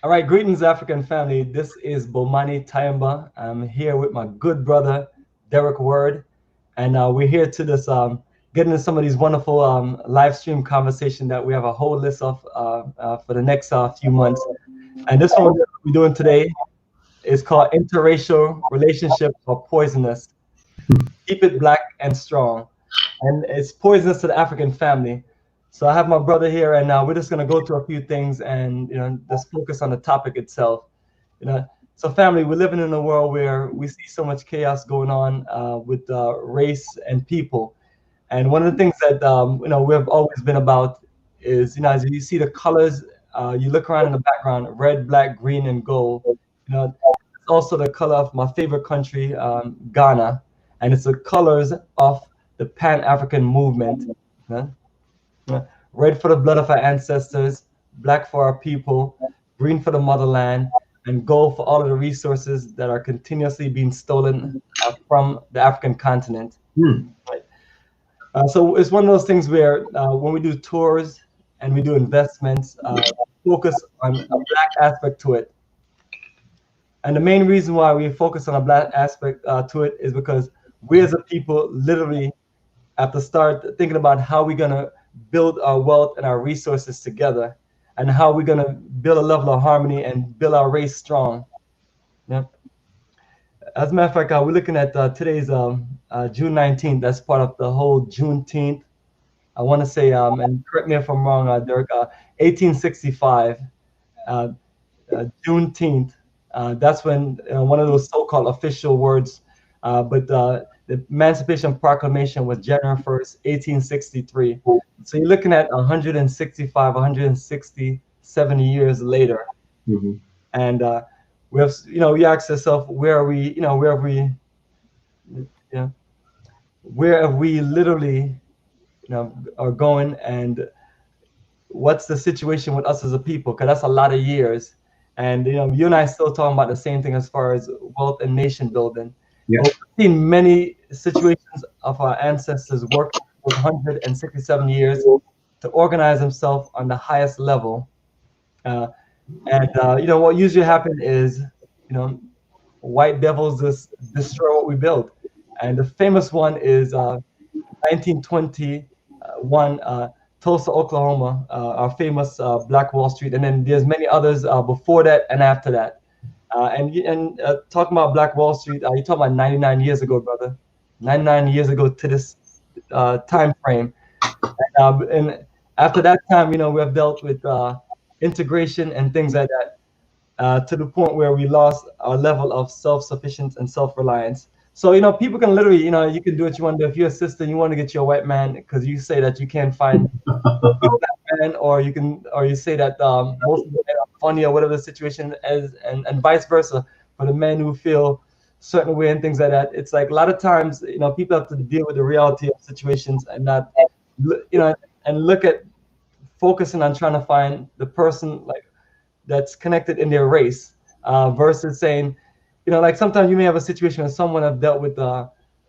All right, greetings, African family. This is Bomani Tayamba. I'm here with my good brother, Derek Word, and we're here to this get into some of these wonderful live stream conversation that we have a whole list of for the next few months. And this one we're doing today is called Interracial Relationship or Poisonous. Keep it black and strong, and it's poisonous to the African family. So I have my brother here, and we're just gonna go through a few things and just focus on the topic itself. You know, so family, we're living in a world where we see so much chaos going on with race and people, and one of the things that we've always been about is as you see the colors, you look around in the background, red, black, green, and gold. It's also the color of my favorite country, Ghana, and it's the colors of the Pan-African movement. uh, Red for the blood of our ancestors, black for our people, green for the motherland, and gold for all of the resources that are continuously being stolen from the African continent. Right. So it's one of those things where when we do tours and we do investments, focus on a black aspect to it. And the main reason why we focus on a black aspect to it is because we as a people literally have to start thinking about how we're going to build our wealth and our resources together, and how we're going to build a level of harmony and build our race strong. Yeah. As a matter of fact, we're looking at today's June 19th. That's part of the whole Juneteenth. I want to say, and correct me if I'm wrong, Dirk, 1865, uh, Juneteenth. That's when one of those so-called official words, but the Emancipation Proclamation was January 1st, 1863. So you're looking at 165, 167 years later, Mhm. and we have, you ask yourself, where are we? Where have we? You know, where have we literally, are going, and what's the situation with us as a people? Because that's a lot of years. And you and I still talking about the same thing as far as wealth and nation building. Yeah. But we've seen many situations of our ancestors working for 167 years to organize themselves on the highest level. Uh, and what usually happens is, white devils just destroy what we build. And the famous one is 1921, Tulsa, Oklahoma, our famous Black Wall Street, and then there's many others before that and after that. And talking about Black Wall Street, you're talking about 99 years ago, brother. 99 years ago to this time frame. And after that time, we have dealt with integration and things like that, to the point where we lost our level of self-sufficiency and self-reliance. So, people can literally, you can do what you want to do. If you're a sister, you want to get your white man because you say that you can't find a good black man, or you say that most of the men are funny or whatever the situation is, and vice versa for the men who feel certain way and things like that. It's like a lot of times, people have to deal with the reality of situations and not, and look at focusing on trying to find the person like that's connected in their race, versus saying, like sometimes you may have a situation where someone have dealt with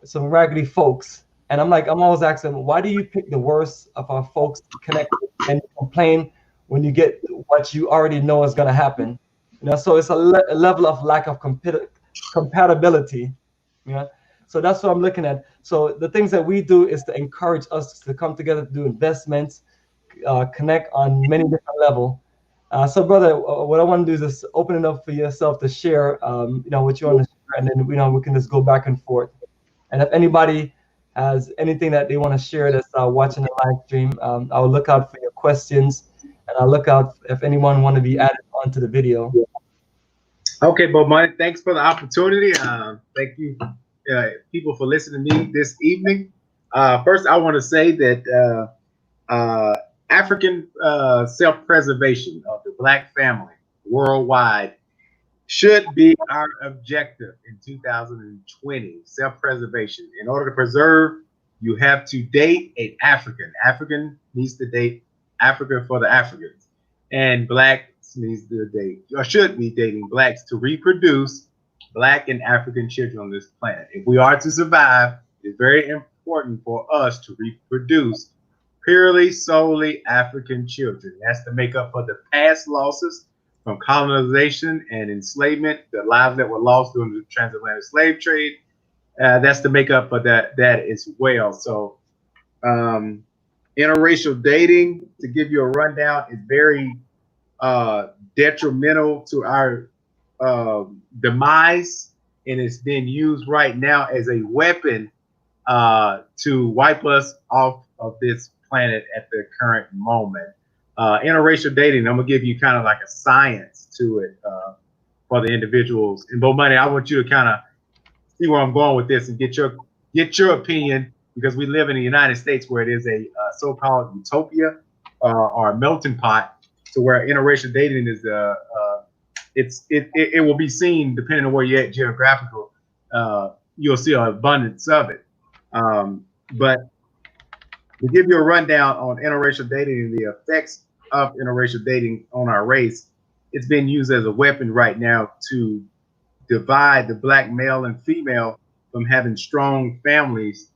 some raggedy folks, and I'm always asking, why do you pick the worst of our folks to connect with and complain when you get what you already know is going to happen? So it's a level of lack of compatibility. So that's what I'm looking at. So the things that we do is to encourage us to come together to do investments, connect on many different levels. So, brother, what I want to do is just open it up for yourself to share, what you want to share, and then we can just go back and forth. And if anybody has anything that they want to share that's watching the live stream, I'll look out for your questions, and I'll look out if anyone want to be added onto the video. Okay, Bob Money, thanks for the opportunity. Thank you, people, for listening to me this evening. First, I want to say that African self preservation of the Black family worldwide should be our objective in 2020. Self preservation. In order to preserve, you have to date an African. African needs to date Africa for the Africans. And Blacks needs to date, or should be dating Blacks to reproduce Black and African children on this planet. If we are to survive, it's very important for us to reproduce purely, solely African children. That's to make up for the past losses, from colonization and enslavement, the lives that were lost during the transatlantic slave trade. That's the makeup of that as well. So um, interracial dating, to give you a rundown, is very detrimental to our demise, and it's being used right now as a weapon to wipe us off of this planet at the current moment. Interracial dating, I'm gonna give you kind of like a science to it for the individuals. And Bo Money, I want you to kind of see where I'm going with this and get your opinion, because we live in the United States where it is a so-called utopia or a melting pot, to where interracial dating is it will be seen depending on where you're at geographical. You'll see an abundance of it. But to give you a rundown on interracial dating and the effects of interracial dating on our race, it's been used as a weapon right now to divide the black male and female from having strong families.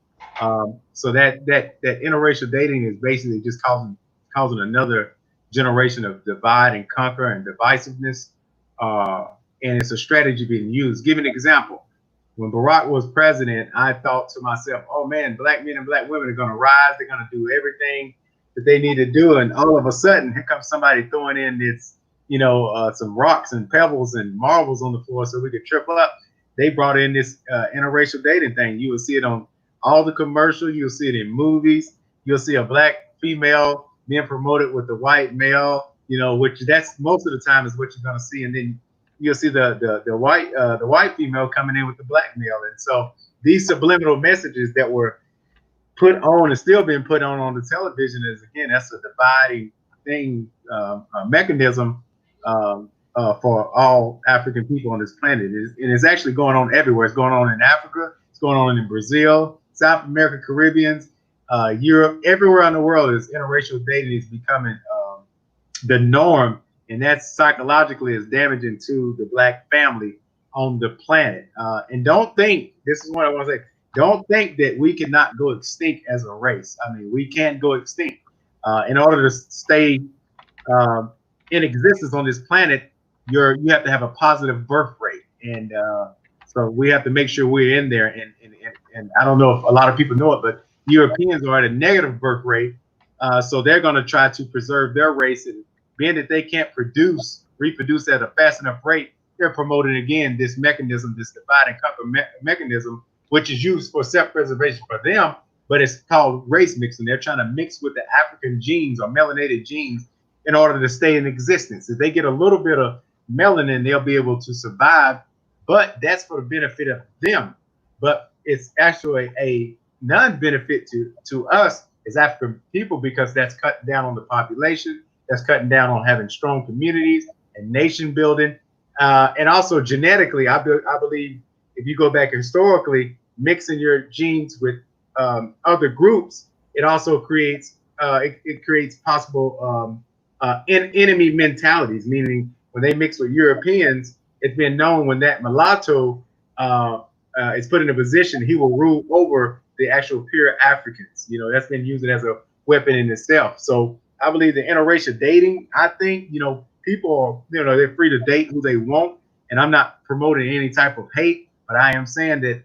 So that interracial dating is basically just causing another generation of divide and conquer and divisiveness. And it's a strategy being used. Give an example. When Barack was president, I thought to myself, oh man, black men and black women are going to rise. They're going to do everything that they need to do. And all of a sudden, here comes somebody throwing in this, some rocks and pebbles and marbles on the floor so we could trip up. They brought in this interracial dating thing. You will see it on all the commercials. You'll see it in movies. You'll see a black female being promoted with the white male, which that's most of the time is what you're going to see. And then you'll see the white female coming in with the black male. And so these subliminal messages that were put on and still being put on the television is, again, that's a dividing thing, mechanism for all African people on this planet. And it's actually going on everywhere. It's going on in Africa. It's going on in Brazil, South America, Caribbeans, Europe, everywhere in the world. Is interracial dating is becoming the norm, and that psychologically is damaging to the black family on the planet. And don't think, this is what I want to say, don't think that we cannot go extinct as a race. I mean, we can't go extinct. In order to stay in existence on this planet, you have to have a positive birth rate. And so we have to make sure we're in there. And I don't know if a lot of people know it, but Europeans are at a negative birth rate. So they're going to try to preserve their race. And being that they can't reproduce at a fast enough rate, they're promoting, again, this mechanism, this divide and conquer mechanism, which is used for self-preservation for them, but it's called race mixing. They're trying to mix with the African genes or melanated genes in order to stay in existence. If they get a little bit of melanin, they'll be able to survive, but that's for the benefit of them. But it's actually a non-benefit to us as African people, because that's cutting down on the population, that's cutting down on having strong communities and nation building. And also genetically, I believe if you go back historically, mixing your genes with other groups, it also creates it creates possible enemy mentalities. Meaning, when they mix with Europeans, it's been known when that mulatto is put in a position, he will rule over the actual pure Africans. That's been used as a weapon in itself. So I believe the interracial dating, I think, people are, they're free to date who they want. And I'm not promoting any type of hate, but I am saying that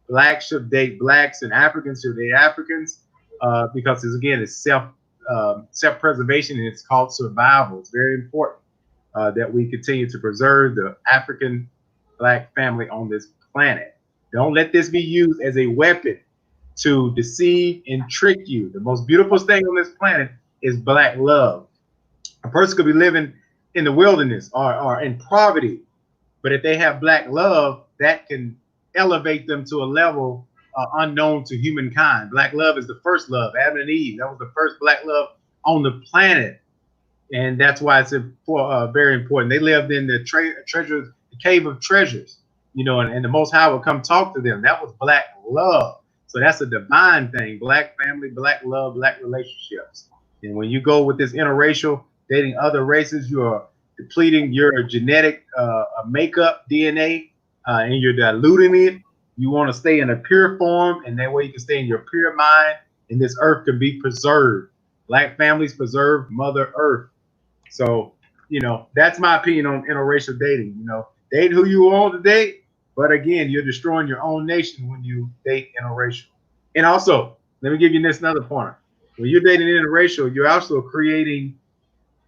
blacks should date blacks and Africans should date Africans, because it's self-preservation, and it's called survival. It's very important that we continue to preserve the African black family on this planet. Don't let this be used as a weapon to deceive and trick you. The most beautiful thing on this planet is black love. A person could be living in the wilderness or in poverty, but if they have black love, that can elevate them to a level unknown to humankind. Black love is the first love. Adam and Eve, that was the first black love on the planet. And that's why it's very important. They lived in the treasures, the cave of treasures, and the Most High would come talk to them. That was black love. So that's a divine thing. Black family, black love, black relationships. And when you go with this interracial, dating other races, you are depleting your genetic makeup, DNA, and you're diluting it. You want to stay in a pure form, and that way you can stay in your pure mind, and this earth can be preserved. Black families preserve Mother Earth. So that's my opinion on interracial dating. Date who you want to date, but again, you're destroying your own nation when you date interracial. And also, let me give you this another point. When you're dating interracial, you're also creating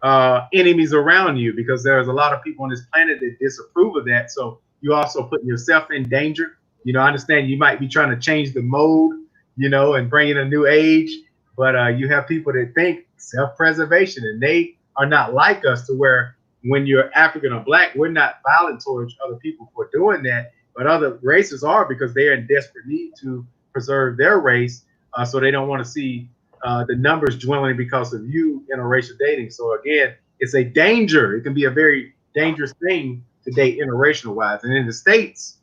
enemies around you, because there's a lot of people on this planet that disapprove of that. So you also putting yourself in danger. I understand you might be trying to change the mode, and bring in a new age, but you have people that think self-preservation, and they are not like us, to where when you're African or black, we're not violent towards other people for doing that, but other races are, because they are in desperate need to preserve their race, so they don't want to see the numbers dwindling because of you interracial dating. So again, it's a danger. It can be a very dangerous thing to date interracial wise. And in the States,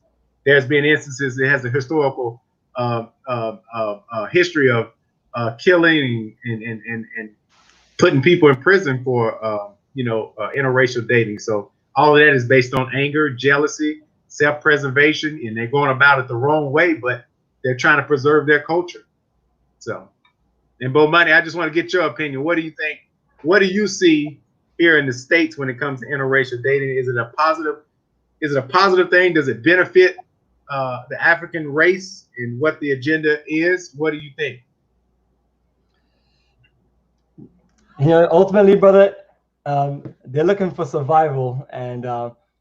there's been instances. It has a historical history of killing and putting people in prison for interracial dating. So all of that is based on anger, jealousy, self-preservation, and they're going about it the wrong way, but they're trying to preserve their culture. So. And Bo Money, I just want to get your opinion. What do you think? What do you see here in the States when it comes to interracial dating? Is it a positive? Is it a positive thing? Does it benefit the African race and what the agenda is? What do you think? Ultimately, brother, they're looking for survival, and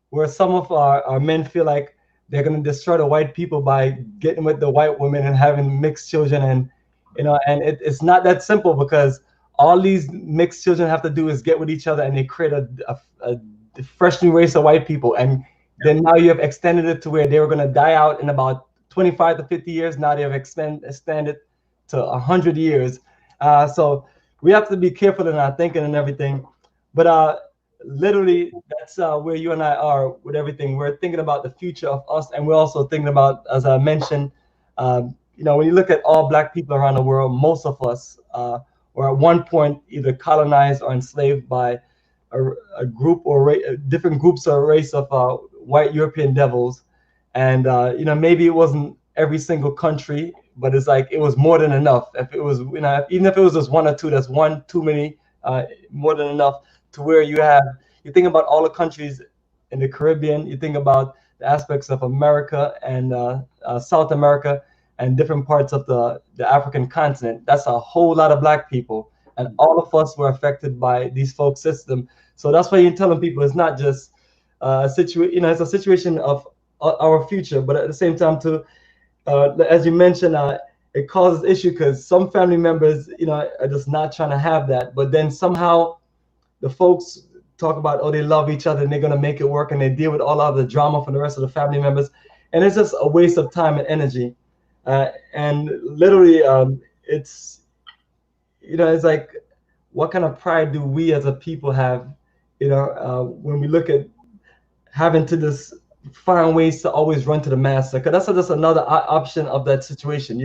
where some of our men feel like they're going to destroy the white people by getting with the white women and having mixed children, and and it's not that simple, because all these mixed children have to do is get with each other, and they create a fresh new race of white people. And then now you have extended it to where they were going to die out in about 25 to 50 years. Now they have extended to 100 years. So we have to be careful in our thinking and everything. But literally, that's where you and I are with everything. We're thinking about the future of us, and we're also thinking about, as I mentioned, when you look at all black people around the world, most of us were at one point either colonized or enslaved by a group or different groups or race of white European devils. And maybe it wasn't every single country, but it's like it was more than enough. If it was, even if it was just one or two, that's one too many, more than enough, to where you think about all the countries in the Caribbean, you think about the aspects of America and South America, and different parts of the African continent. That's a whole lot of black people, and all of us were affected by these folk system. So that's why you're telling people it's not just a situation. It's a situation of our future, but at the same time, too, as you mentioned, it causes issue because some family members, are just not trying to have that. But then somehow, the folks talk about, they love each other and they're gonna make it work, and they deal with all of the drama from the rest of the family members, and it's just a waste of time and energy. And literally, it's like, what kind of pride do we as a people have, when we look at having to just find ways to always run to the master? Because that's just another option of that situation.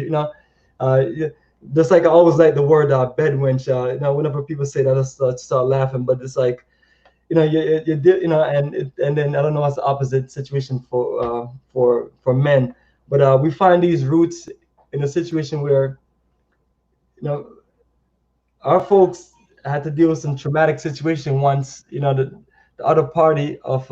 Just like I always like the word bedwench. Whenever people say that, I start laughing. But it's like, and then I don't know what's the opposite situation for men. But we find these roots in a situation where, our folks had to deal with some traumatic situation once, the other party of,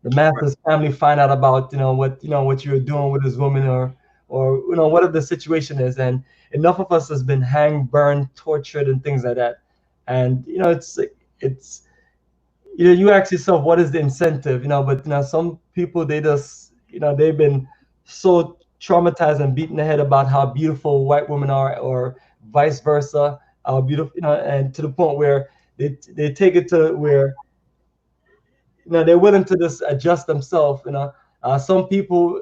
the master's family find out about, what you're doing with this woman, or whatever the situation is. And enough of us has been hanged, burned, tortured, and things like that. And, it's you ask yourself, what is the incentive, but, some people, they just, they've been so traumatized and beaten the head about how beautiful white women are, or vice versa, how beautiful, and to the point where they take it to where, they're willing to just adjust themselves. Some people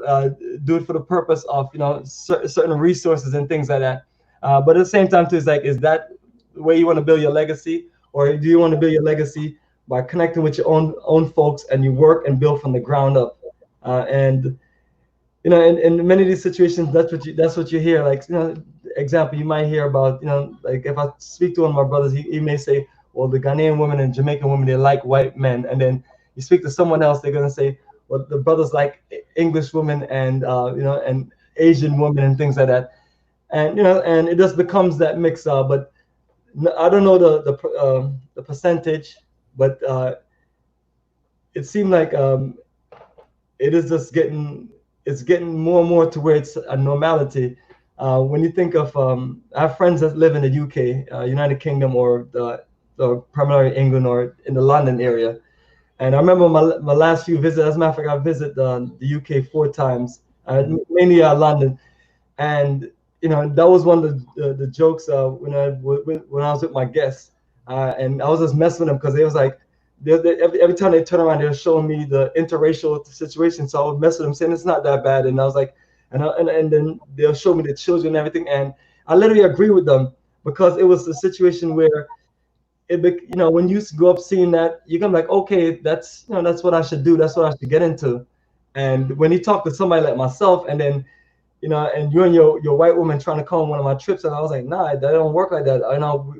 do it for the purpose of, certain resources and things like that. But at the same time, too, it's like, is that the way you want to build your legacy, or do you want to build your legacy by connecting with your own folks, and you work and build from the ground up? And in many of these situations, that's what you hear. Like, example, you might hear about, like if I speak to one of my brothers, he may say, well, the Ghanaian women and Jamaican women, they like white men. And then you speak to someone else, they're gonna say, well, the brothers like English women and and Asian women and things like that. And and it just becomes that mix. But I don't know the percentage, but it seemed like it is just getting more and more to where it's a normality. When you think of, I have friends that live in the UK, United Kingdom, or the primarily England or in the London area. And I remember my last few visits. As a matter of fact, I visited the UK 4 times, mainly London. And that was one of the jokes when I was with my guests, and I was just messing with them because they was like, every time they turn around, they're showing me the interracial situation. So I would mess with them, saying it's not that bad, and I was like, and then they'll show me the children and everything, and I literally agree with them because it was a situation where when you grow up seeing that, you're gonna be like, okay, that's what I should do, that's what I should get into. And when you talk to somebody like myself, and then and you and your white woman trying to come on one of my trips, and I was like, nah, that don't work like that. I know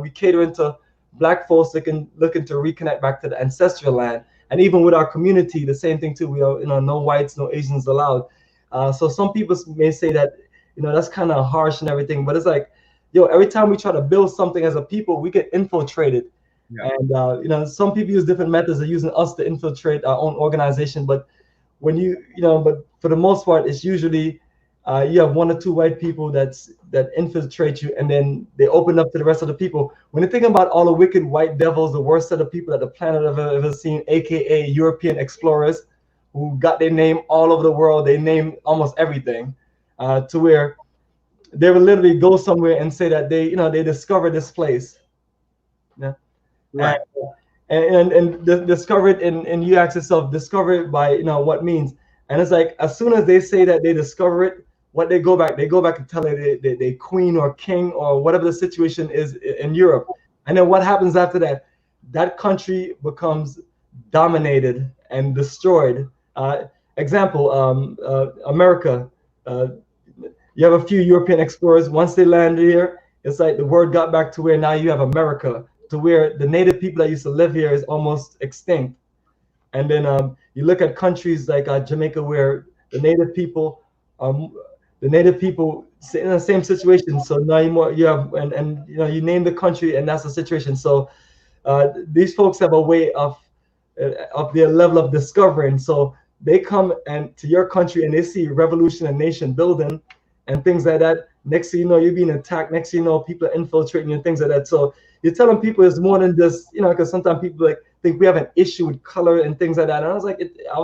we cater into black folks that can looking to reconnect back to the ancestral land, and even with our community, the same thing too. We are no whites, no Asians allowed. So some people may say that that's kind of harsh and everything, but it's like, every time we try to build something as a people, we get infiltrated. Yeah. And some people use different methods of using us to infiltrate our own organization, but when but for the most part, it's usually you have 1 or 2 white people that infiltrate you, and then they open up to the rest of the people. When you're thinking about all the wicked white devils, the worst set of people that the planet have ever seen, aka European explorers, who got their name all over the world, they name almost everything, to where they would literally go somewhere and say that they discovered this place. Yeah. Right. And discover it, and you ask yourself, discover it by what means. And it's like, as soon as they say that they discover it, what they go back and tell it they queen or king or whatever the situation is in Europe. And then what happens after that? That country becomes dominated and destroyed. Example, America. You have a few European explorers. Once they landed here, it's like the word got back to where now you have America, to where the native people that used to live here is almost extinct. And then you look at countries like Jamaica, where the native people in the same situation. So now you have, and you name the country, and that's the situation. So these folks have a way of their level of discovering. So they come and to your country, and they see revolution and nation building and things like that. Next thing you know, you're being attacked. Next thing you know, people are infiltrating you and things like that. So you're telling people it's more than just, because sometimes people think we have an issue with color and things like that. And I was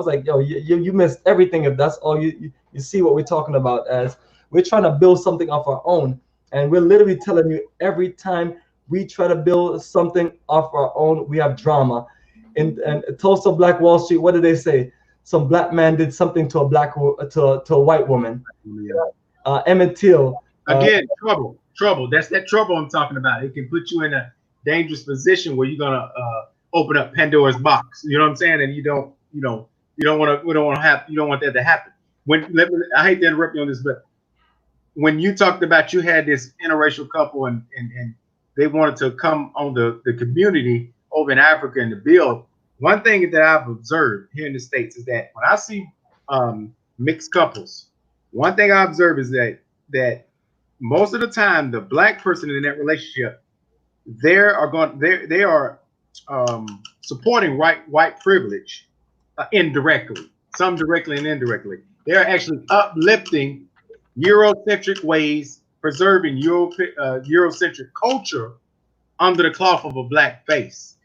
like, yo, you missed everything if that's all you see what we're talking about. As we're trying to build something of our own, and we're literally telling you, every time we try to build something of our own, we have drama. And Tulsa Black Wall Street, what did they say? Some black man did something to a white woman. Emmett Till. Again, trouble. That's that trouble I'm talking about. It can put you in a dangerous position where you're gonna open up Pandora's box. You know what I'm saying? And you don't want that to happen. I hate to interrupt you on this, but when you talked about, you had this interracial couple and they wanted to come on the community over in Africa and to build. One thing that I've observed here in the States is that when I see mixed couples, one thing I observe is that most of the time the black person in that relationship, they are supporting white privilege indirectly, some directly and indirectly. They're actually uplifting Eurocentric ways, preserving Eurocentric culture under the cloth of a black face.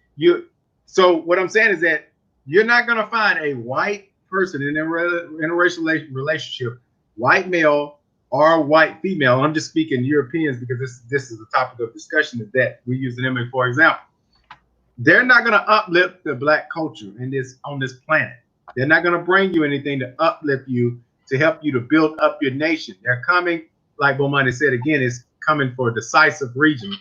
So what I'm saying is that you're not going to find a white person in a interracial relationship, white male or white female. I'm just speaking Europeans because this is the topic of discussion, is that we use them for example. They're not going to uplift the black culture on this planet. They're not going to bring you anything to uplift you, to help you to build up your nation. They're coming, like Bomani said again, it's coming for decisive reasons.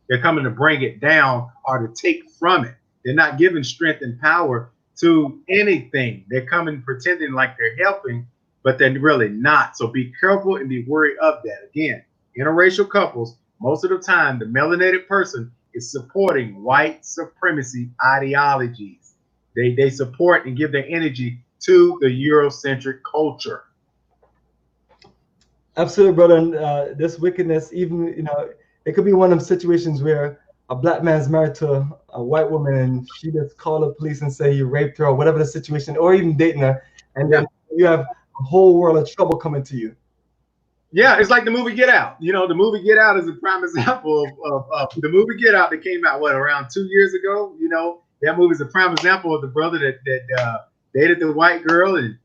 They're coming to bring it down or to take from it. They're not giving strength and power to anything. They're coming pretending like they're helping, but they're really not. So be careful and be wary of that. Again, interracial couples, most of the time, the melanated person is supporting white supremacy ideologies. They support and give their energy to the Eurocentric culture. Absolutely, brother. And this wickedness, even it could be one of the situations where a black man's married to a white woman and she just call the police and say he raped her or whatever the situation, or even dating her, and Yeah. then you have a whole world of trouble coming to you. Yeah, it's like the movie Get Out. You know, the movie Get Out is a prime example of the movie Get Out that came out, what, around 2 years ago? You know, that movie is a prime example of the brother that dated the white girl, and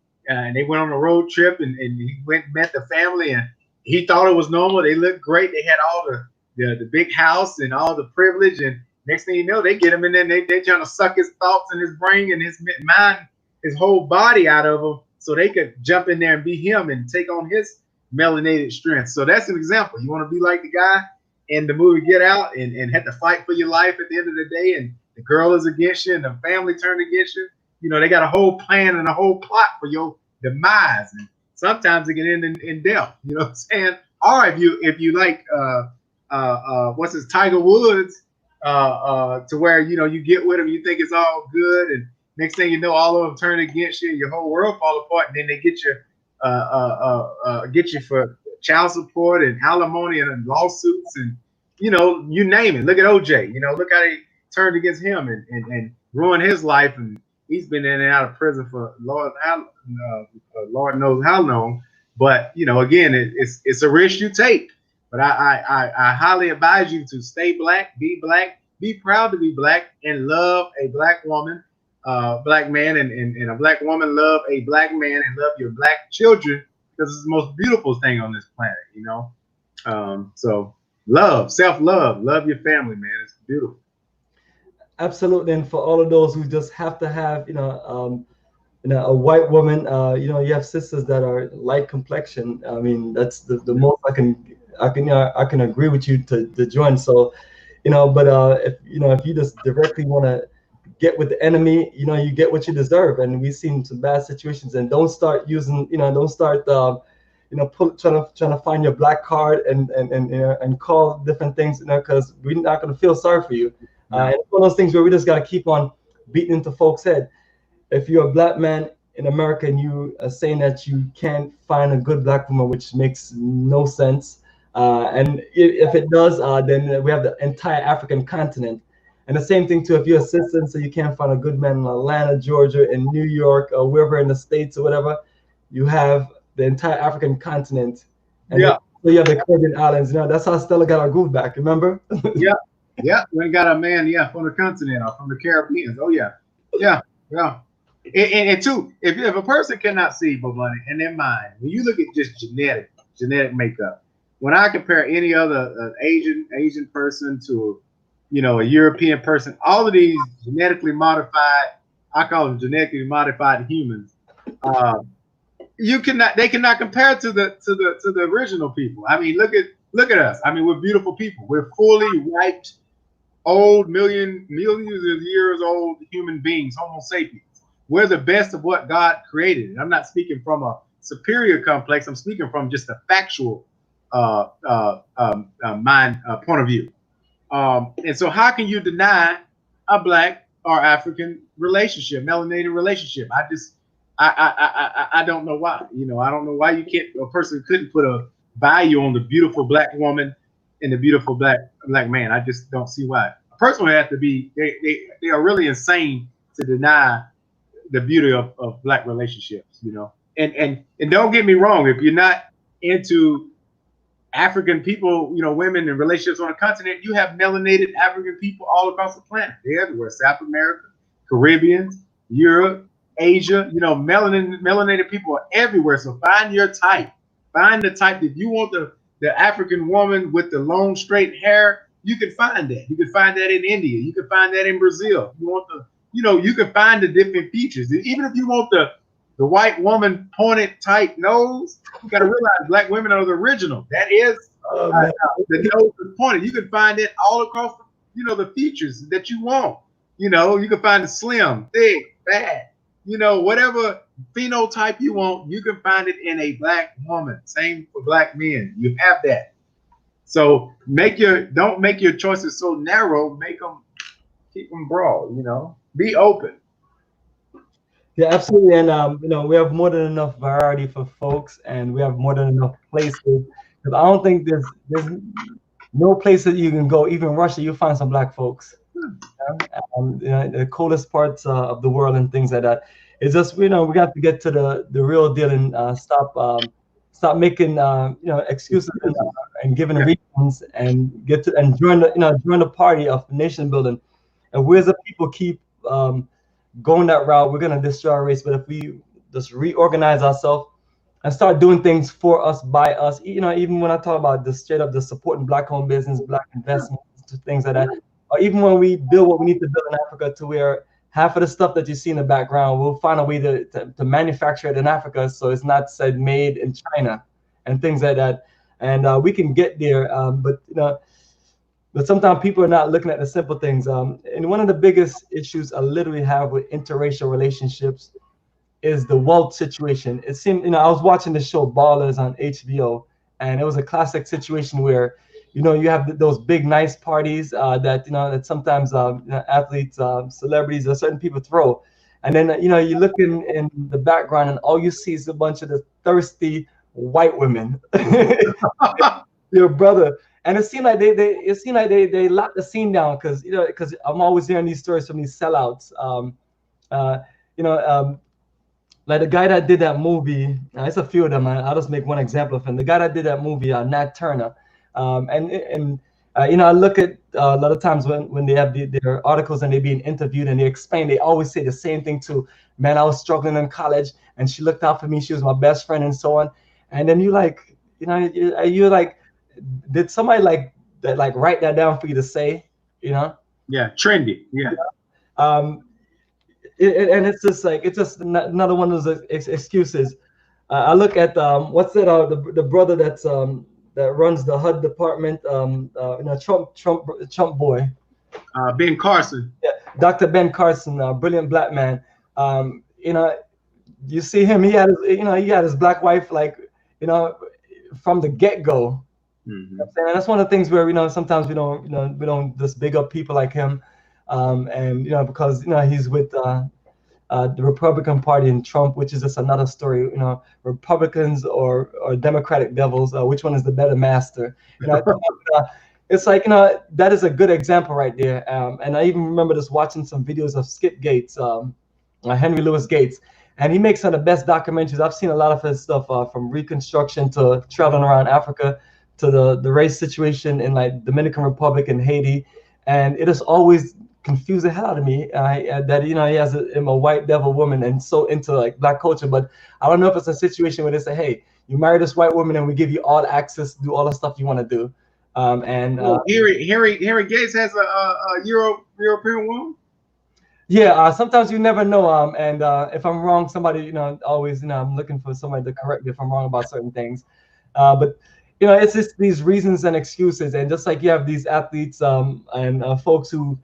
they went on a road trip, and he went and met the family, and he thought it was normal. They looked great. They had all the big house and all the privilege, and next thing you know, they get him in there, and they trying to suck his thoughts and his brain and his mind, his whole body out of him so they could jump in there and be him and take on his melanated strength. So that's an example. You want to be like the guy in the movie Get Out and have to fight for your life at the end of the day, and the girl is against you and the family turned against you. You know, they got a whole plan and a whole plot for your demise. And sometimes it can end in death. You know what I'm saying? Or if you like what's his Tiger Woods, to where, you know, you get with him, you think it's all good, and next thing you know, all of them turn against you, and your whole world fall apart, and then they get you for child support and alimony and lawsuits, and you know, you name it. Look at OJ. You know, look how they turned against him and ruined his life, and he's been in and out of prison for Lord knows how long. But you know, again, it's a risk you take. But I highly advise you to stay black, be proud to be black, and love a black woman, black man, and a black woman love a black man and love your black children, because it's the most beautiful thing on this planet, you know. So love, self-love, love your family, man. It's beautiful. Absolutely. And for all of those who just have to have, a white woman, you have sisters that are light complexion. I mean, that's the most I can agree with you to join. So, but if you just directly want to get with the enemy, you get what you deserve. And we've seen some bad situations. And don't start using, don't start, trying to find your black card and call different things, because we're not going to feel sorry for you. And it's one of those things where we just got to keep on beating into folks' head. If you're a black man in America and you are saying that you can't find a good black woman, which makes no sense, and if it does, then we have the entire African continent. And the same thing too, if you're a citizen, so you can't find a good man in Atlanta, Georgia, in New York, or wherever in the States or whatever, you have the entire African continent. And so you have the Caribbean islands. That's how Stella got our groove back, remember? Yeah, we got a man, from the continent or from the Caribbean. Oh yeah. And two, if a person cannot see money in their mind, when you look at just genetic makeup, when I compare any other Asian person to, a European person, all of these genetically modified, I call them genetically modified humans, they cannot compare to the original people. I mean, look at us. I mean, we're beautiful people. We're fully wiped, old, millions of years old human beings, Homo sapiens. We're the best of what God created. And I'm not speaking from a superior complex. I'm speaking from just a factual mind point of view. And so how can you deny a black or African relationship, melanated relationship? I don't know why. I don't know why a person couldn't put a value on the beautiful black woman and the beautiful black man. I just don't see why. A person would have to be, they are really insane to deny the beauty of black relationships, And don't get me wrong, if you're not into African people, women and relationships on a continent, you have melanated African people all across the planet. They're everywhere. South America, Caribbean, Europe, Asia, melanated people are everywhere. So find your type. Find the type. If you want the African woman with the long straight hair, you can find that. You can find that in India. You can find that in Brazil. You want you can find the different features. Even if you want the white woman pointed type nose, you got to realize black women are the original. That is the nose is pointed. You can find it all across, the features that you want. You can find the slim, thick, fat, whatever phenotype you want, you can find it in a black woman. Same for black men. You have that. So don't make your choices so narrow. Keep them broad. Be open. Yeah, absolutely. And we have more than enough variety for folks, and we have more than enough places. Because I don't think there's No place that you can go, even Russia, you find some black folks. The coolest parts of the world and things like that. It's just we got to get to the real deal and stop making excuses and giving Yeah. reasons and get to and join the party of nation building. And we as a people keep going that route, we're gonna destroy our race. But if we just reorganize ourselves and start doing things for us, by us, even when I talk about the straight up the supporting black owned business, black investments, things like that, or even when we build what we need to build in Africa, to where half of the stuff that you see in the background, we'll find a way to manufacture it in Africa, so it's not said made in China and things like that. And we can get there, but sometimes people are not looking at the simple things. And one of the biggest issues I literally have with interracial relationships is the wealth situation. It seemed, I was watching the show Ballers on HBO, and it was a classic situation where, you have those big nice parties that sometimes athletes, celebrities, or certain people throw, and then you look in the background, and all you see is a bunch of the thirsty white women, your brother. And it seemed like they locked the scene down because I'm always hearing these stories from these sellouts. Uh, you know, like the guy that did that movie, it's a few of them. I'll just make one example of him. The guy that did that movie, Nat Turner, I look at a lot of times when they have their articles and they're being interviewed and they explain, they always say the same thing too. Man, I was struggling in college, and she looked out for me. She was my best friend, and so on. And then you're like, did somebody like that write that down for you to say? Yeah, trendy. Yeah. Um, and it's just another one of those excuses. I look at what's that? The brother that runs the HUD department. Trump boy. Ben Carson. Yeah, Dr. Ben Carson, brilliant black man. You see him. He had his black wife from the get go. Mm-hmm. And that's one of the things where sometimes we don't just big up people like him, and because he's with the Republican Party and Trump, which is just another story. Republicans or Democratic devils, which one is the better master? It's like that is a good example right there. And I even remember just watching some videos of Skip Gates, Henry Louis Gates, and he makes some of the best documentaries. I've seen a lot of his stuff from Reconstruction to traveling around Africa to the race situation in like Dominican Republic and Haiti, and it has always confused the hell out of me that he has a white devil woman and so into like black culture. But I don't know if it's a situation where they say, hey, you marry this white woman and we give you all access to do all the stuff you want to do. Harry Gates has a European woman. Yeah, sometimes you never know. And if I'm wrong, somebody always I'm looking for somebody to correct me if I'm wrong about certain things. But it's just these reasons and excuses, and just like you have these athletes and folks who,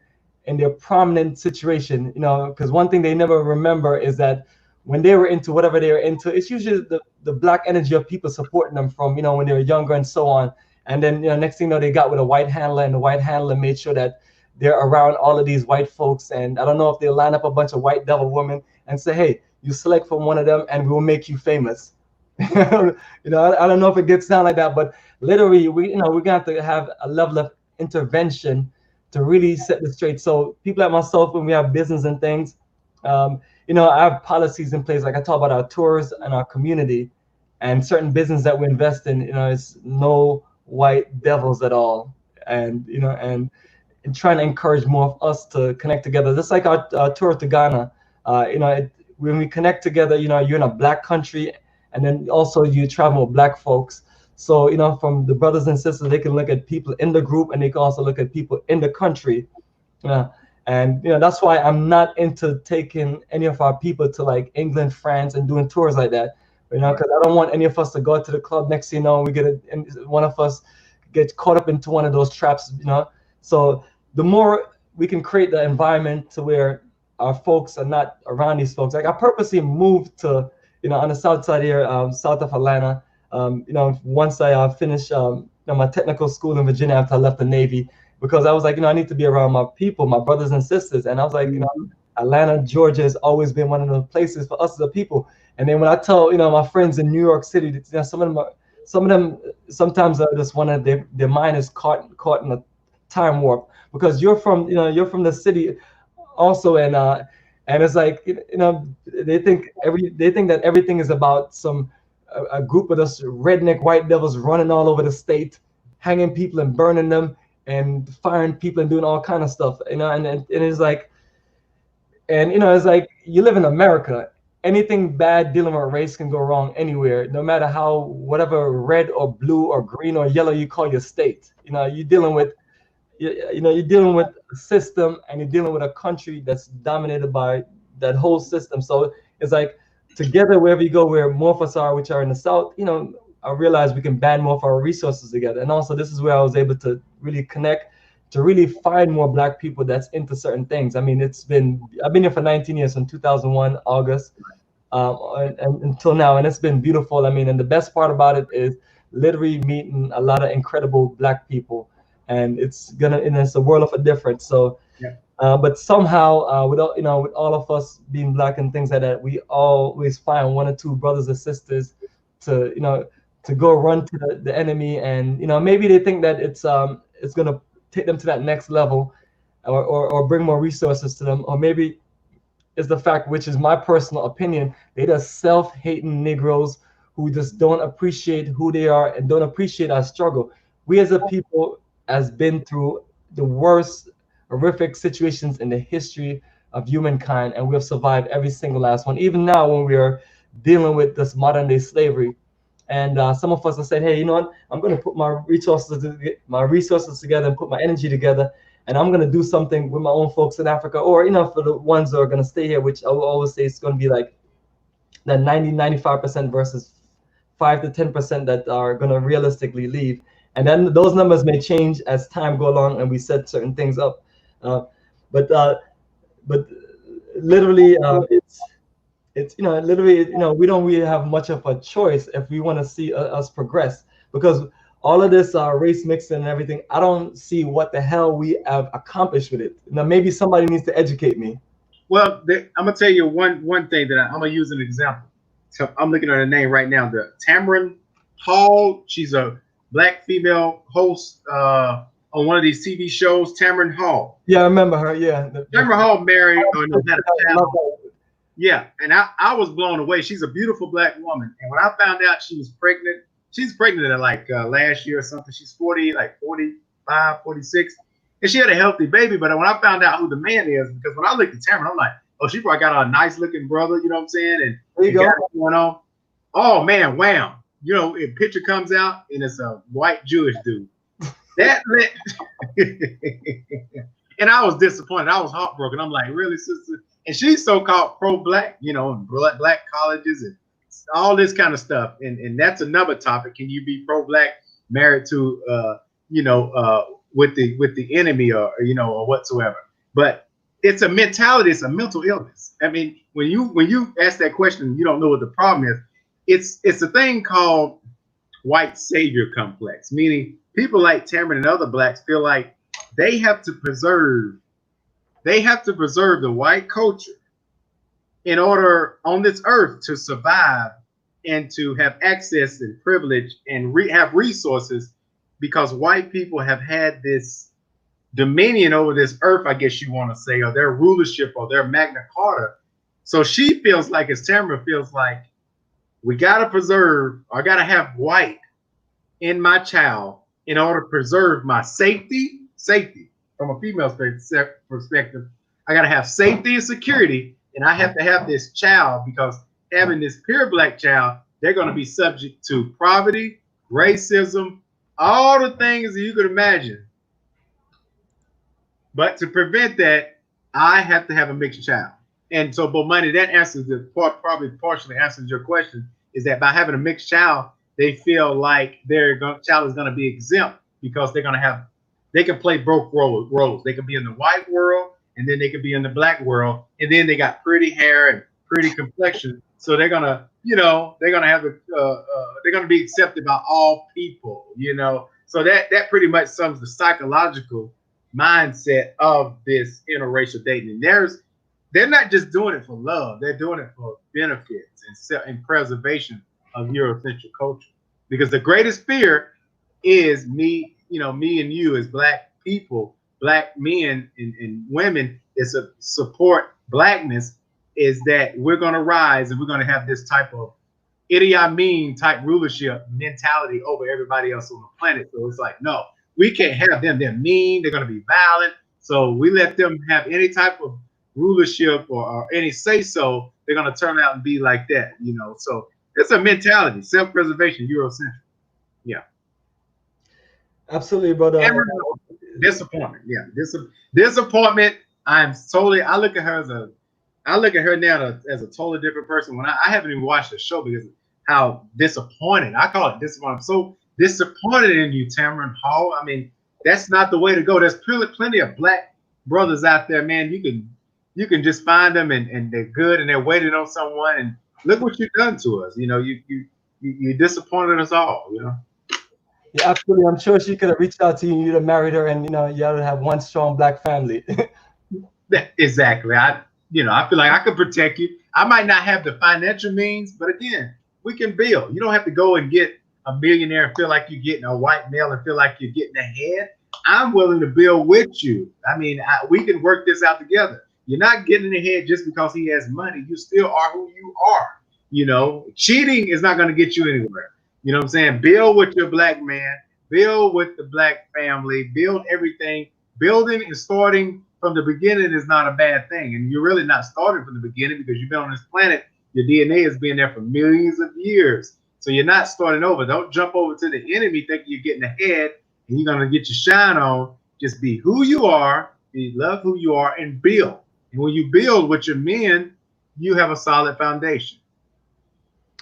in their prominent situation, because one thing they never remember is that when they were into whatever they were into, it's usually the black energy of people supporting them from when they were younger and so on. And then next thing they got with a white handler, and the white handler made sure that they're around all of these white folks. And I don't know if they line up a bunch of white devil women and say, hey, you select from one of them and we'll make you famous. I don't know if it gets down like that, but literally we're gonna have to have a level of intervention to really set this straight. So people like myself, when we have business and things, I have policies in place. Like I talk about our tours and our community and certain business that we invest in, it's no white devils at all. And and trying to encourage more of us to connect together. Just like our tour to Ghana, when we connect together, you're in a black country, and then also you travel with black folks. So, from the brothers and sisters, they can look at people in the group, and they can also look at people in the country. And, that's why I'm not into taking any of our people to like England, France, and doing tours like that, because I don't want any of us to go to the club next thing one of us gets caught up into one of those traps, So the more we can create the environment to where our folks are not around these folks. Like I purposely moved to, on the south side here, south of Atlanta. Once I finished my technical school in Virginia after I left the Navy, because I was like, I need to be around my people, my brothers and sisters. And I was like, Atlanta, Georgia has always been one of those places for us as a people. And then when I tell, my friends in New York City, some of them some of them sometimes are just one of their mind is caught in a time warp, because you're from the city also, and it's like, they think that everything is about a group of us redneck white devils running all over the state, hanging people and burning them and firing people and doing all kind of stuff, and it's like, and it's like, you live in America. Anything bad dealing with race can go wrong anywhere, no matter how, whatever red or blue or green or yellow you call your state. You're dealing with, you're dealing with a system, and you're dealing with a country that's dominated by that whole system. So it's like, together, wherever you go, where more of us are, which are in the South, I realize we can band more of our resources together. And also, this is where I was able to really connect, to really find more Black people that's into certain things. I mean, I've been here for 19 years, from 2001 August, and until now, and it's been beautiful. I mean, and the best part about it is literally meeting a lot of incredible Black people, and it's a world of a difference. So, Yeah. but somehow, with all of us being Black and things like that, we always find one or two brothers or sisters to to go run to the enemy, and maybe they think that it's gonna take them to that next level, or bring more resources to them, or maybe is the fact, which is my personal opinion, they just self-hating Negroes who just don't appreciate who they are and don't appreciate our struggle. We as a people has been through the worst horrific situations in the history of humankind, and we have survived every single last one. Even now, when we are dealing with this modern day slavery, and some of us have said, hey, you know what? I'm going to put my resources together and put my energy together, and I'm going to do something with my own folks in Africa, or for the ones that are going to stay here, which I will always say it's going to be like that 95% versus 5 to 10% that are going to realistically leave. And then those numbers may change as time go along and we set certain things up. Uh, but uh, but literally, it's literally, we don't really have much of a choice if we want to see us progress, because all of this race mixing and everything, I don't see what the hell we have accomplished with it. Now maybe somebody needs to educate me. Well, I'm gonna tell you one thing that I'm gonna use an example. So I'm looking at her name right now. The Tamron Hall. She's a Black female host on one of these TV shows. Tamron Hall. Yeah, I remember her. Yeah, Tamron Hall married or no, had a child. Yeah, and I was blown away. She's a beautiful Black woman, and when I found out she was pregnant, she's pregnant at like last year or something. She's 40, like 45, 46. And she had a healthy baby, but when I found out who the man is, because when I looked at Tamron, I'm like, oh, she probably got a nice looking brother, you know what I'm saying? And there you go. Got it going on. Oh man, wham! A picture comes out and it's a white Jewish dude. That and I was disappointed. I was heartbroken. I'm like, really, sister? And she's so-called pro-Black, in Black colleges and all this kind of stuff. And that's another topic. Can you be pro-Black married to with the enemy or whatsoever? But it's a mentality, it's a mental illness. I mean, when you ask that question, you don't know what the problem is. It's a thing called white savior complex, meaning people like Tamron and other Blacks feel like they have to preserve the white culture in order on this earth to survive and to have access and privilege and have resources, because white people have had this dominion over this earth, I guess you want to say, or their rulership or their Magna Carta. So she feels like, as Tamara feels like, we got to preserve, or I got to have white in my child in order to preserve my safety from a female perspective. I got to have safety and security, and I have to have this child, because having this pure Black child, they're going to be subject to poverty, racism, all the things that you could imagine. But to prevent that, I have to have a mixed child. And so, but money, that answers probably partially answers your question, is that by having a mixed child, they feel like their child is going to be exempt, because they can play both roles. They can be in the white world, and then they can be in the Black world, and then they got pretty hair and pretty complexion. So they're gonna, they're gonna have they're gonna be accepted by all people, So that pretty much sums the psychological mindset of this interracial dating. They're not just doing it for love; they're doing it for benefits and preservation of Eurocentric culture. because the greatest fear is me, me and you as black people, black men and women is a support blackness, is that we're going to rise and we're going to have this type of Idi Amin type rulership mentality over everybody else on the planet. So it's like, no, we can't have them. They're mean. They're going to be violent. So we let them have any type of rulership or any say so. They're going to turn out and be like that, So it's a mentality, self-preservation, Eurocentric. Yeah. Absolutely, brother. Disappointment. Yeah. Disappointment. I look at her now as a totally different person. When I haven't even watched the show because of how disappointed. I call it disappointed. I'm so disappointed in you, Tamron Hall. I mean, that's not the way to go. There's plenty of black brothers out there, man. You can just find them and they're good and they're waiting on someone. And look what you've done to us. You disappointed us all. Yeah, absolutely. I'm sure she could have reached out to you. You'd have married her, and you would have one strong black family. Exactly. I feel like I could protect you. I might not have the financial means, but again, we can build. You don't have to go and get a millionaire and feel like you're getting a white male and feel like you're getting ahead. I'm willing to build with you. I mean, we can work this out together. You're not getting ahead just because he has money. You still are who you are. Cheating is not going to get you anywhere. You know what I'm saying? Build with your black man, build with the black family, build everything. Building and starting from the beginning is not a bad thing. And you're really not starting from the beginning because you've been on this planet. Your DNA has been there for millions of years. So you're not starting over. Don't jump over to the enemy thinking you're getting ahead and you're going to get your shine on. Just be who you are, love who you are, and build. And when you build with your men, you have a solid foundation.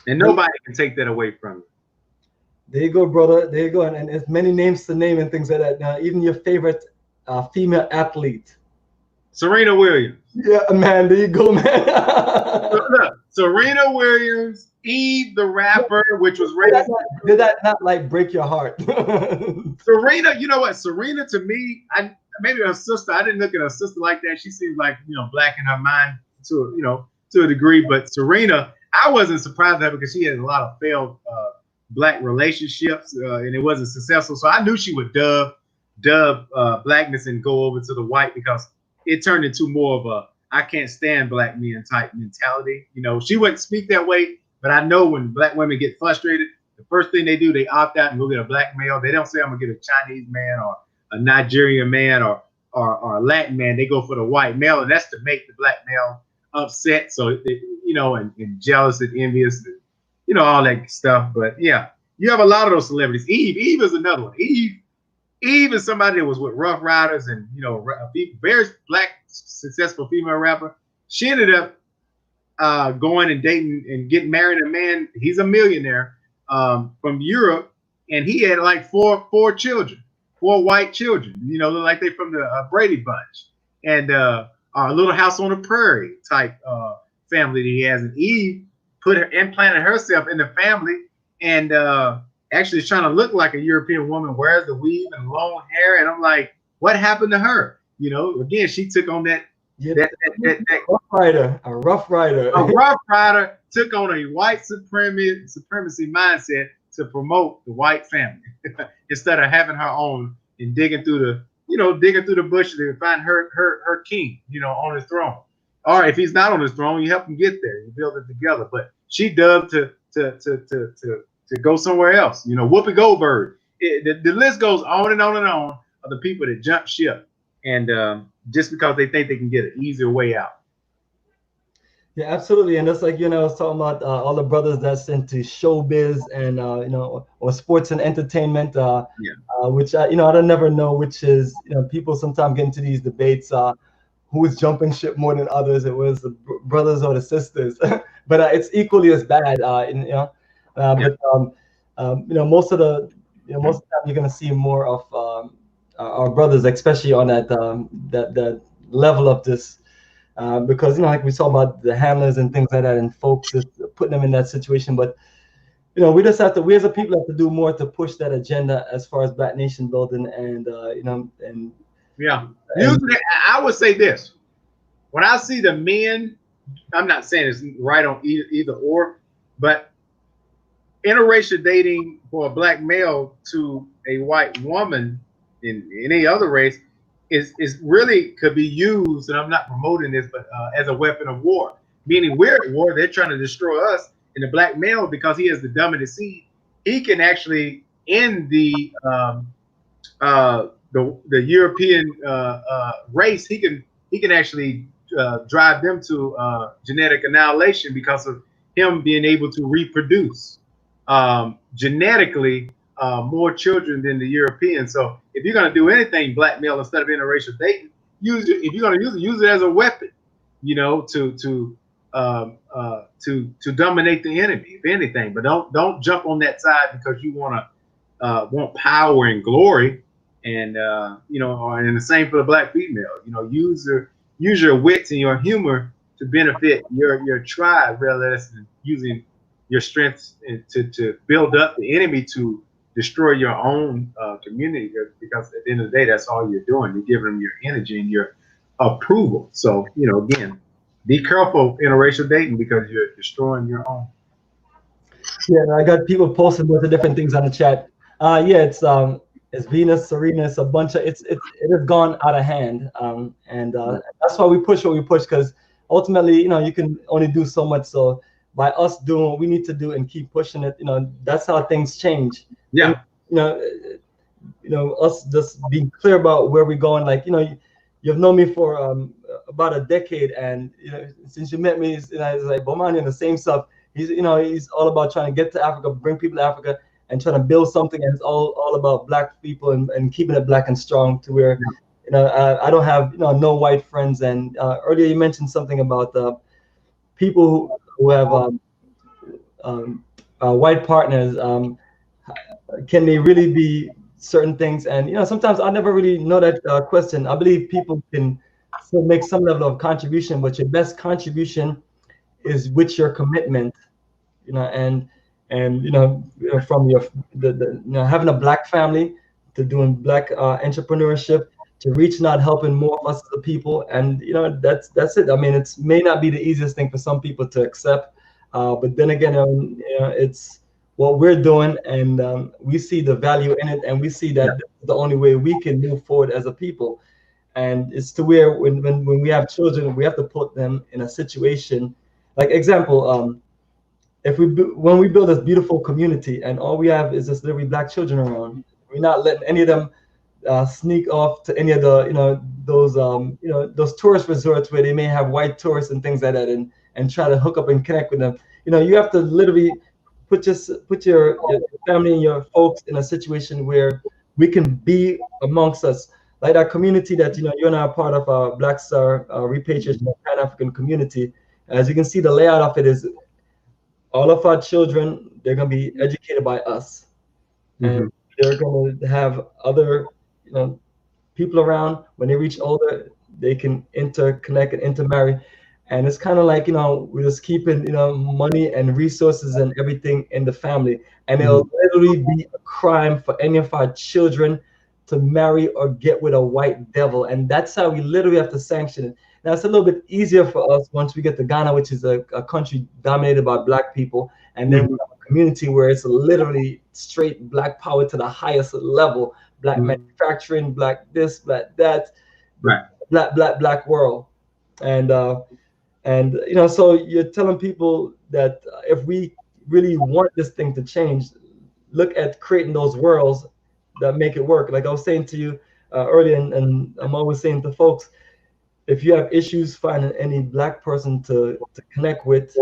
And nobody can take that away from you. There you go, brother. There you go. And there's many names to name and things like that. Now, even your favorite female athlete. Serena Williams. Yeah, man. There you go, man. Look, Serena Williams, Eve the rapper, which was raised. Did that not like break your heart? Serena, you know what? Serena to me, maybe her sister. I didn't look at her sister like that. She seems like black in her mind to a degree. But Serena, I wasn't surprised at her because she had a lot of failed black relationships and it wasn't successful. So I knew she would dub blackness and go over to the white because it turned into more of a I can't stand black men type mentality. She wouldn't speak that way, but I know when black women get frustrated, the first thing they do, they opt out and go get a black male. They don't say I'm gonna get a Chinese man or a Nigerian man or a Latin man. They go for the white male, and that's to make the black male upset. So and jealous and envious. All that stuff. But yeah, you have a lot of those celebrities. Eve is another one. Eve is somebody that was with Rough Riders and very black successful female rapper. She ended up going and dating and getting married a man. He's a millionaire from Europe, and he had like four children, 4 white children. Look like they from the Brady Bunch, and a Little House on the Prairie type family that he has. And Eve implanted herself in the family and actually is trying to look like a European woman, wears the weave and long hair. And I'm like, what happened to her? Again, she took on that Rough Rider, a Rough Rider. A Rough Rider took on a white supremacy mindset to promote the white family instead of having her own and digging through the bushes to find her king, on his throne. Or if he's not on his throne, you help him get there. You build it together. But she dubbed to go somewhere else. Whoopi Goldberg. The list goes on and on and on of the people that jump ship, and just because they think they can get an easier way out. Yeah, absolutely. And that's like I was talking about all the brothers that's into showbiz and or sports and entertainment. Which I don't never know which is people sometimes get into these debates. Who is jumping ship more than others? It was the brothers or the sisters, but it's equally as bad. But most of the most of the time you're gonna see more of our brothers, especially on that level of this, because like we saw about the handlers and things like that, and folks just putting them in that situation. But we just have to, we as a people have to do more to push that agenda as far as Black Nation building, and and. Yeah. Usually, I would say this. When I see the men, I'm not saying it's right on either or, but interracial dating for a black male to a white woman in any other race is really could be used, and I'm not promoting this, but as a weapon of war. Meaning we're at war, they're trying to destroy us, and the black male, because he has the dominant seed, he can actually end the European race. He can actually drive them to genetic annihilation because of him being able to reproduce genetically more children than the Europeans. So if you're going to do anything black male instead of interracial dating, use it. If you're going to use it as a weapon, to dominate the enemy, if anything. But don't jump on that side because you want power and glory, and and the same for the black female. Use your wits and your humor to benefit your tribe, rather than using your strengths to build up the enemy to destroy your own community. Because at the end of the day, that's all you're doing. You're giving them your energy and your approval. So again, be careful interracial dating because you're destroying your own. Yeah, I got people posting lots of different things on the chat. Yeah, it's Venus, Serena. It's a bunch of it has gone out of hand, and that's why we push what we push, because ultimately, you can only do so much. So by us doing what we need to do and keep pushing it, that's how things change. Yeah. And, us just being clear about where we're going. Like, you've known me for about a decade, and since you met me, it's like Bomani and the same stuff. He's all about trying to get to Africa, bring people to Africa, and trying to build something. And it's all about black people and keeping it black and strong. To where I don't have no white friends. And earlier you mentioned something about people who have white partners. Can they really be certain things? And sometimes I never really know that question. I believe people can still make some level of contribution, but your best contribution is with your commitment, and from your having a black family, to doing black entrepreneurship, to reaching out, helping more of us as a people. And that's it. I mean, it may not be the easiest thing for some people to accept, but then again, it's what we're doing, and we see the value in it, and we see that this is the only way we can move forward as a people. And it's to where when we have children, we have to put them in a situation. Like example, when we build this beautiful community and all we have is just literally black children around, we're not letting any of them sneak off to any of the those tourist resorts where they may have white tourists and things like that, and try to hook up and connect with them. You have to literally put your family and your folks in a situation where we can be amongst us. Like our community that you and I are part of, our Black Star Repatriation Pan-African community. As you can see, the layout of it is all of our children, they're going to be educated by us. Mm-hmm. And they're going to have other people around. When they reach older, they can interconnect and intermarry. And it's kind of like, we're just keeping, money and resources and everything in the family. And it'll literally be a crime for any of our children to marry or get with a white devil. And that's how we literally have to sanction it. Now, it's a little bit easier for us once we get to Ghana, which is a country dominated by black people. And then we have a community where it's literally straight black power to the highest level. Black manufacturing, black this, black that, right. black world. And so you're telling people that if we really want this thing to change, look at creating those worlds that make it work. Like I was saying to you earlier, and I'm always saying to folks, if you have issues finding any black person to connect with,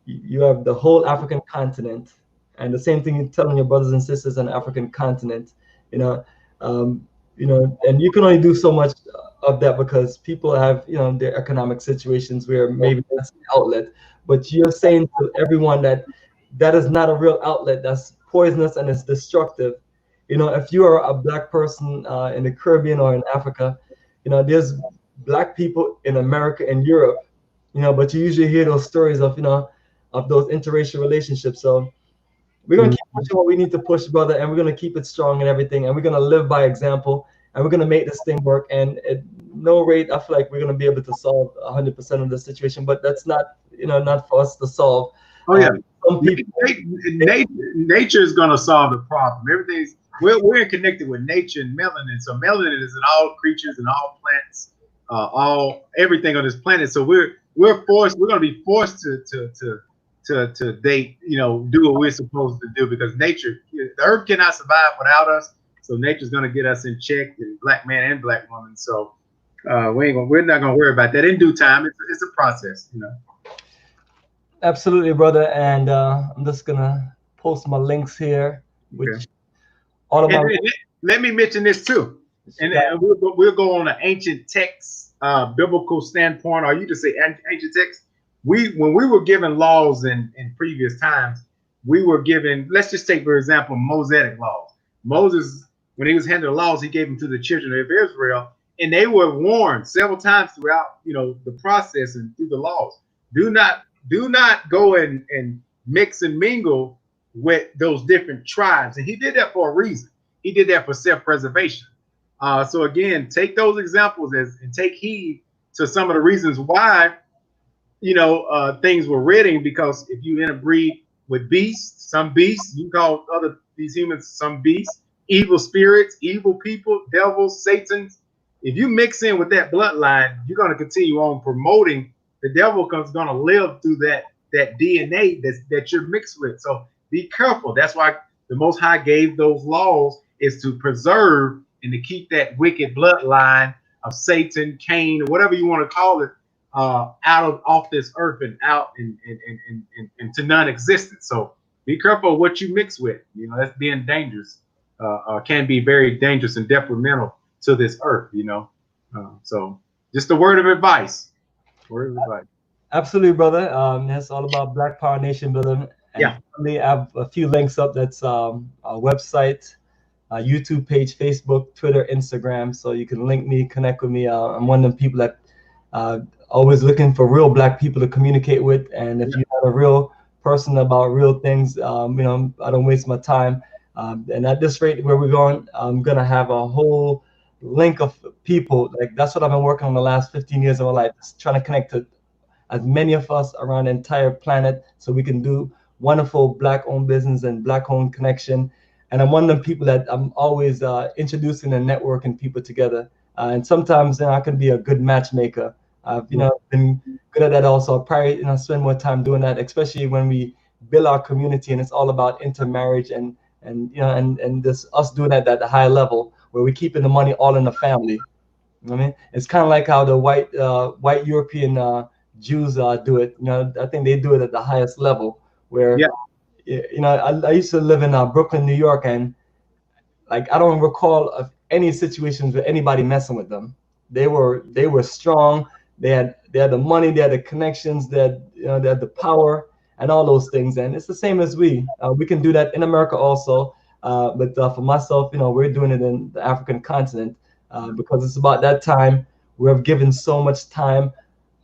you have the whole African continent, and the same thing you're telling your brothers and sisters on the African continent, and you can only do so much of that because people have, their economic situations where maybe that's an outlet. But you're saying to everyone that is not a real outlet. That's poisonous and it's destructive. If you are a black person in the Caribbean or in Africa, there's black people in America and Europe, but you usually hear those stories of, of those interracial relationships. So we're going to keep pushing what we need to push, brother, and we're going to keep it strong and everything. And we're going to live by example, and we're going to make this thing work. And at no rate, I feel like we're going to be able to solve 100% of the situation, but that's not, not for us to solve. Oh, yeah. some people. Nature is going to solve the problem. We're connected with nature and melanin. So melanin is in all creatures and all plants, everything on this planet. So we're going to be forced to date, do what we're supposed to do, because nature, the earth cannot survive without us. So nature's going to get us in check, and black man and black woman. So we're not going to worry about that. In due time, it's a process, Absolutely, brother. And I'm just gonna post my links here, which Okay. all of my. Let me mention this too, and we'll go on an ancient text, biblical standpoint, or you just say ancient text. When we were given laws in previous times, we were given. Let's just take for example Mosaic laws. Moses, when he was handing the laws, he gave them to the children of Israel, and they were warned several times throughout, the process and through the laws. Do not go and mix and mingle with those different tribes. And he did that for a reason. He did that for self-preservation. So again, take those examples and take heed to some of the reasons why, things were written, because if you interbreed with some beasts, you call these humans some beasts, evil spirits, evil people, devils, Satans. If you mix in with that bloodline, you're going to continue on promoting. The devil is going to live through that DNA that you're mixed with. So be careful. That's why the Most High gave those laws, is to preserve and to keep that wicked bloodline of Satan, Cain, or whatever you want to call it, off this earth and out into non-existence. So be careful of what you mix with. That's being dangerous. Can be very dangerous and detrimental to this earth. So just a word of advice. Absolutely, brother. That's all about Black Power Nation, brother. And I have a few links up. That's our website, YouTube page, Facebook, Twitter, Instagram. So you can link me, connect with me. I'm one of them people that always looking for real Black people to communicate with. And if you're not a real person about real things, I don't waste my time. And at this rate where we're going, I'm gonna have a whole link of people. Like, that's what I've been working on the last 15 years of my life, just trying to connect to as many of us around the entire planet, so we can do wonderful Black-owned business and Black-owned connection. And I'm one of the people that I'm always introducing and networking people together. And sometimes I can be a good matchmaker. I've been good at that also. I'll probably spend more time doing that, especially when we build our community and it's all about intermarriage and this us doing that at the high level where we're keeping the money all in the family. You know what I mean? It's kind of like how the white European Jews do it. I think they do it at the highest level. Where I used to live in Brooklyn, New York, and like I don't recall of any situations with anybody messing with them. They were strong. They had the money. They had the connections. They had the power and all those things. And it's the same as we can do that in America also. But for myself, we're doing it in the African continent because it's about that time. We've given so much time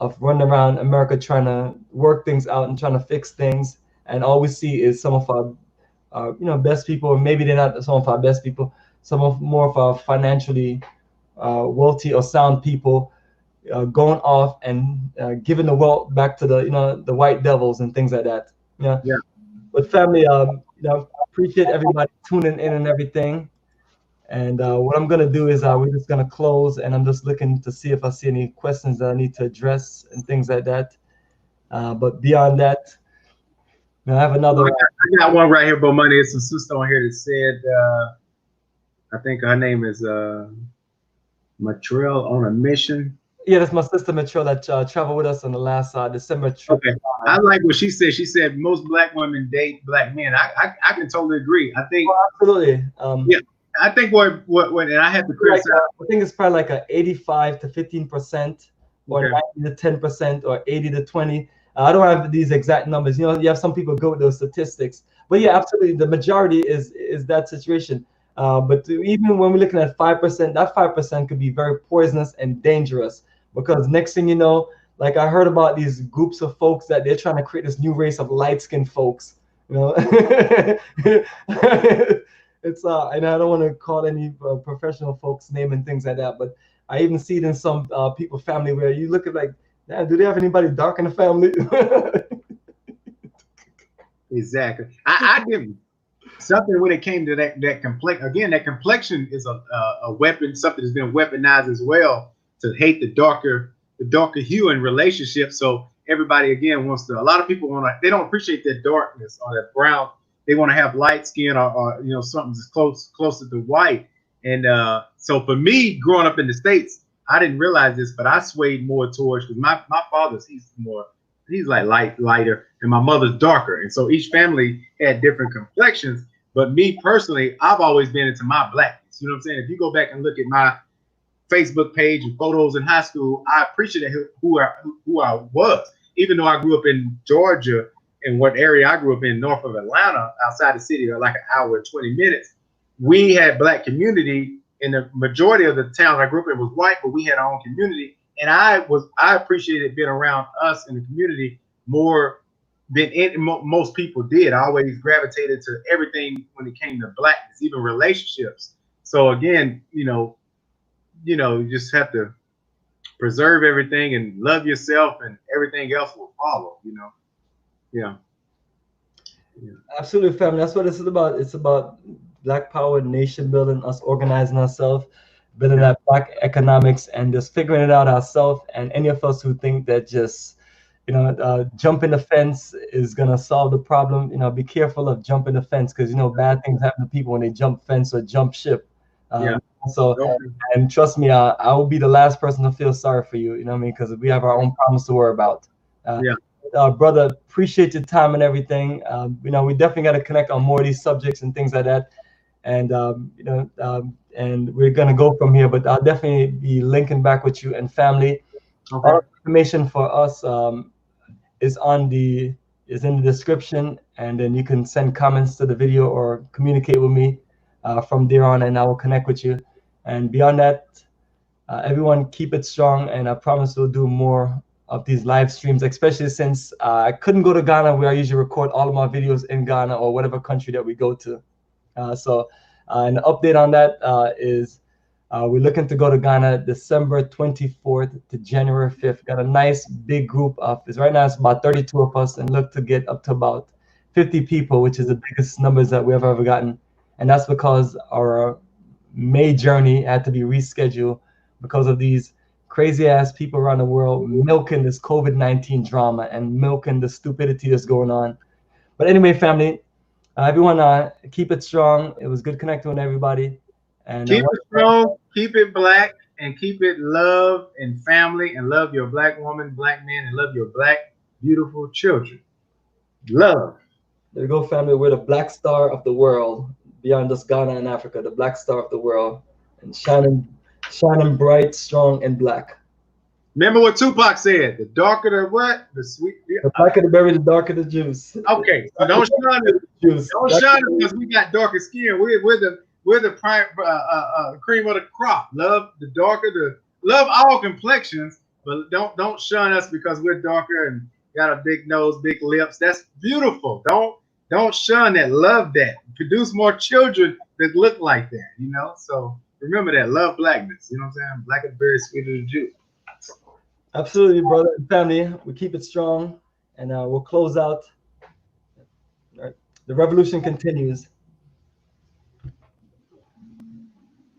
of running around America trying to work things out and trying to fix things, and all we see is some of our best people, or maybe they're not some of our best people, more of our financially wealthy or sound people going off and giving the wealth back to the white devils and things like that. But family, appreciate everybody tuning in and everything. And what I'm gonna do is we're just gonna close, and I'm just looking to see if I see any questions that I need to address and things like that. But beyond that, I have another. I got one right here, Bo Money. It's a sister on here that said, I think her name is Matrell on a Mission. Yeah, that's my sister Matrell that traveled with us on the last December trip. Okay. I like what she said. She said most Black women date Black men. I can totally agree. I think absolutely. I think what and I have to criticize. I think it's probably like a 85 to 15%, or 90 to 10%, or 80 to 20. I don't have these exact numbers. You have some people go with those statistics, but yeah, absolutely, the majority is that situation. But even when we're looking at 5%, that 5% could be very poisonous and dangerous, because next thing you know, like I heard about these groups of folks that they're trying to create this new race of light-skinned folks. It's and I don't want to call any professional folks name and things like that, but I even see it in some people family where you look at like, do they have anybody dark in the family? Exactly. I didn't something when it came to that complex. Again, that complexion is a weapon. Something that's been weaponized as well to hate the darker hue in relationships. So everybody again wants to. A lot of people want to. They don't appreciate that darkness or that brown. They want to have light skin or something that's closer to white. And so for me, growing up in the States, I didn't realize this, but I swayed more towards because my father's he's like lighter, and my mother's darker, and so each family had different complexions. But me personally, I've always been into my blackness. You know what I'm saying? If you go back and look at my Facebook page and photos in high school, I appreciate who I was, even though I grew up in Georgia. In what area I grew up in, north of Atlanta, outside the city, or like an hour and 20 minutes, we had black community, and the majority of the town I grew up in was white, but we had our own community. And I appreciated being around us in the community more than most people did. I always gravitated to everything when it came to blackness, even relationships. So again, you just have to preserve everything and love yourself, and everything else will follow. Yeah. Absolutely, family. That's what this is about. It's about Black power, nation building, us organizing ourselves, building that Black economics, and just figuring it out ourselves. And any of us who think that just, jumping the fence is gonna solve the problem, be careful of jumping the fence, because bad things happen to people when they jump fence or jump ship. So, and trust me, I will be the last person to feel sorry for you. You know what I mean? Because we have our own problems to worry about. Brother, appreciate your time and everything. We definitely got to connect on more of these subjects and things like that. And and we're gonna go from here. But I'll definitely be linking back with you and family. Okay. All information for us is in the description, and then you can send comments to the video or communicate with me from there on, and I will connect with you. And beyond that, everyone keep it strong, and I promise we'll do more of these live streams, especially since I couldn't go to Ghana, where I usually record all of my videos in Ghana or whatever country that we go to. So an update on that is we're looking to go to Ghana December 24th to January 5th. Got a nice big group of, right now it's about 32 of us, and look to get up to about 50 people, which is the biggest numbers that we've ever gotten. And that's because our May journey had to be rescheduled because of these crazy ass people around the world milking this COVID-19 drama and milking the stupidity that's going on. But anyway, family, everyone, keep it strong. It was good connecting with everybody. And keep it strong, keep it Black, and keep it love and family, and love your Black woman, Black man, and love your Black beautiful children. Love. There you go, family. We're the Black star of the world, beyond just Ghana and Africa, the Black star of the world, and shining bright, strong, and black. Remember what Tupac said: the darker the what, the sweet. The blacker the berry, the darker the juice. Okay, so don't shine us. Don't shine us because we got darker skin. We're the prime cream of the crop. Love the darker, love all complexions, but don't shun us because we're darker and got a big nose, big lips. That's beautiful. Don't shun that. Love that. Produce more children that look like that. So. Remember that. Love blackness. You know what I'm saying? Black is very sweet as a Jew. Absolutely, brother and family. We keep it strong, and we'll close out. All right. The revolution continues.